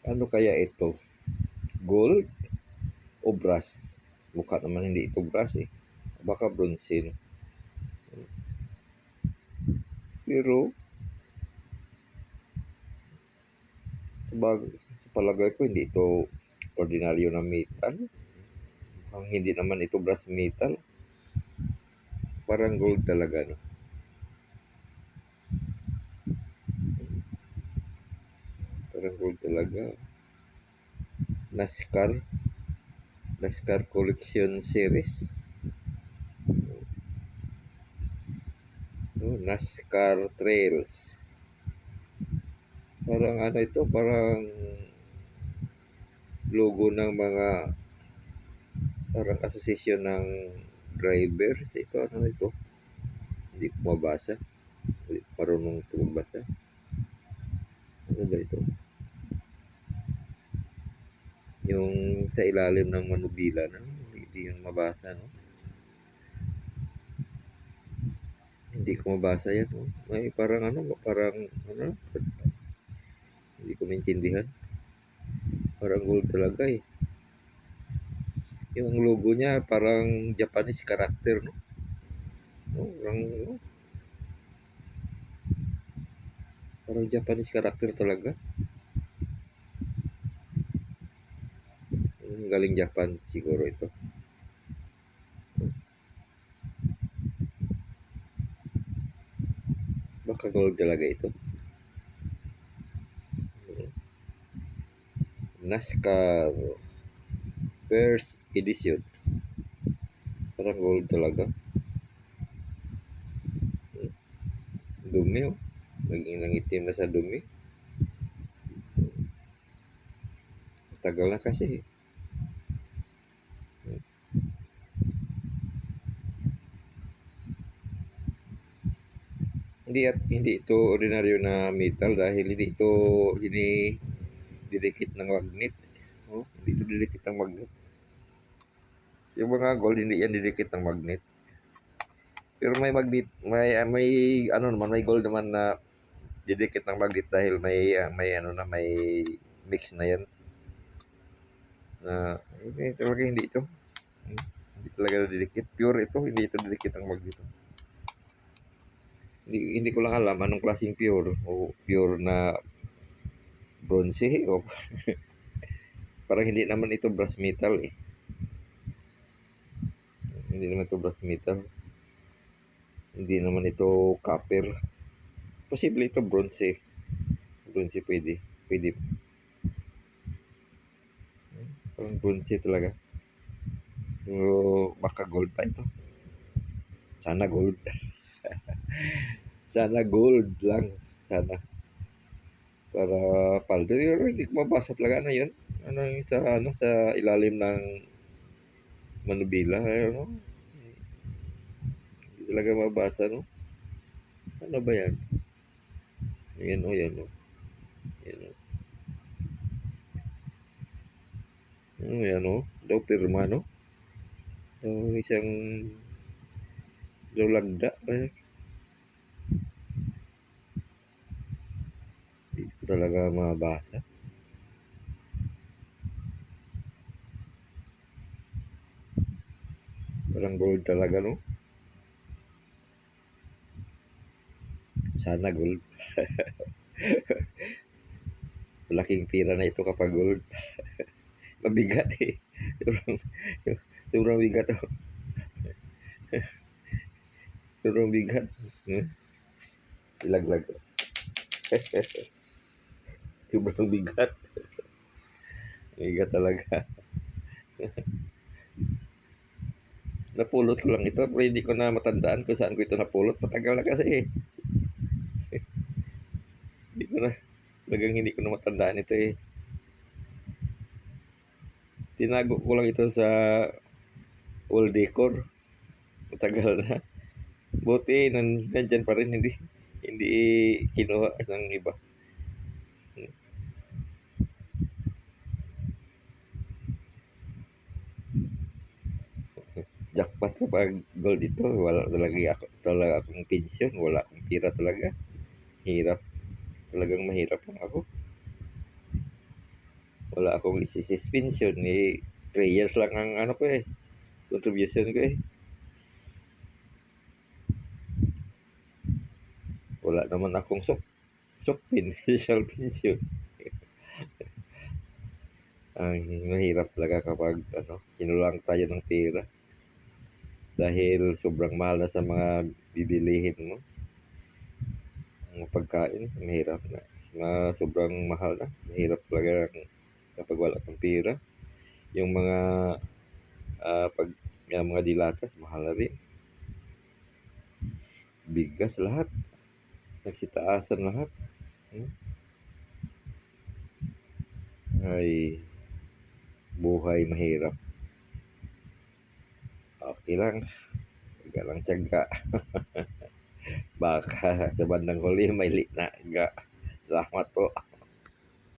Ano kaya ito? Gold o brass? Mukha naman hindi ito brass eh. Baka bronze, no? Pero sa palagay ko hindi ito ordinaryo na metal. Mukhang hindi naman ito brass metal. Parang gold talaga, no? Parang gold talaga. NASCAR Collection Series. No, NASCAR Trails. Parang ano ito, parang logo ng mga parang asosasyon ng drivers. Ito, ano ito? Hindi ko mabasa. Hindi marunong ito magbasa. Ano ba ito? Yung sa ilalim ng manubila na, hindi yung mabasa, no? Hindi ko mabasa yan, no? May parang ano, hindi ko maintindihan. Parang gold talaga eh. Yung logo niya parang Japanese character, no? No, parang Japanese character talaga. Galing Japan siguro ito. Baka gold talaga ito. NASCAR First Edition. Parang gold talaga. Dumi, oh. Naging nangitim na sa dumi. Tagal na kasi. Hindi ito ordinaryo na metal dahil hindi didikit ng magnet. Oh, hindi ito didikit ng magnet. Yung mga gold hindi yan didikit ng magnet. Pero may magnet, may ano naman, may gold naman na didikit ng magnet dahil may mix na yan. Talaga hindi ito. Hindi talaga didikit. Pure ito, hindi ito didikit ng magnet. Hindi ko lang alam anong klaseng pure o pure na bronze o parang hindi naman ito brass metal eh. Hindi naman ito brass metal. Hindi naman ito copper. Posible ito bronze. Bronze pwede. Pwede. Parang bronze talaga. Pero baka gold pa ito. Sana gold. Sana gold lang. Sana. Para paldo. Hindi ko mabasa talaga na yun. Sa ilalim ng manubila. Ano? Hindi talaga mabasa, no? Ano ba yan? Yan o, yan o. Yan o. Yan o. Daw pirma, no? Isang daw lagda. Hindi ko talaga mabasa. Parang gold talaga, no? Sana gold. Malaking pira na ito kapag gold. Mabigat eh. Sobrang bigat oh. Sobrang bigat. Ilaglag. Sobrang bigat. Bigat talaga. Napulot ko lang ito, pero hindi ko na matandaan kung saan ko ito napulot. Matagal na kasi eh. Hindi ko na matandaan ito eh. Tinago ko lang ito sa wall decor. Matagal na. Buti nandyan pa rin, hindi kinuha ng iba. Jackpot kapag gold ito. Wala talaga akong pensyon. Wala akong tira talaga. Hirap. Talagang mahirap lang ako. Wala akong isi-suspension, eh, 3 years lang ang ano ko, eh, contribution ko, eh. Wala naman akong sukpin, social pension. Ang mahirap talaga kapag ano, kinulang tayo ng pera dahil sobrang mahal na sa mga bibilihin mo. Mga pagkain, mahirap na. Sobrang mahal na. Mahirap talaga kapag wala kang pera. Yung mga yung mga dilatas, mahal na rin. Bigas lahat. Nagsitaasan lahat. Hmm? Ay, buhay mahirap. Okay lang. Tiyaga lang tiyaga. Baka sa bandang huli may litna. Salamat po.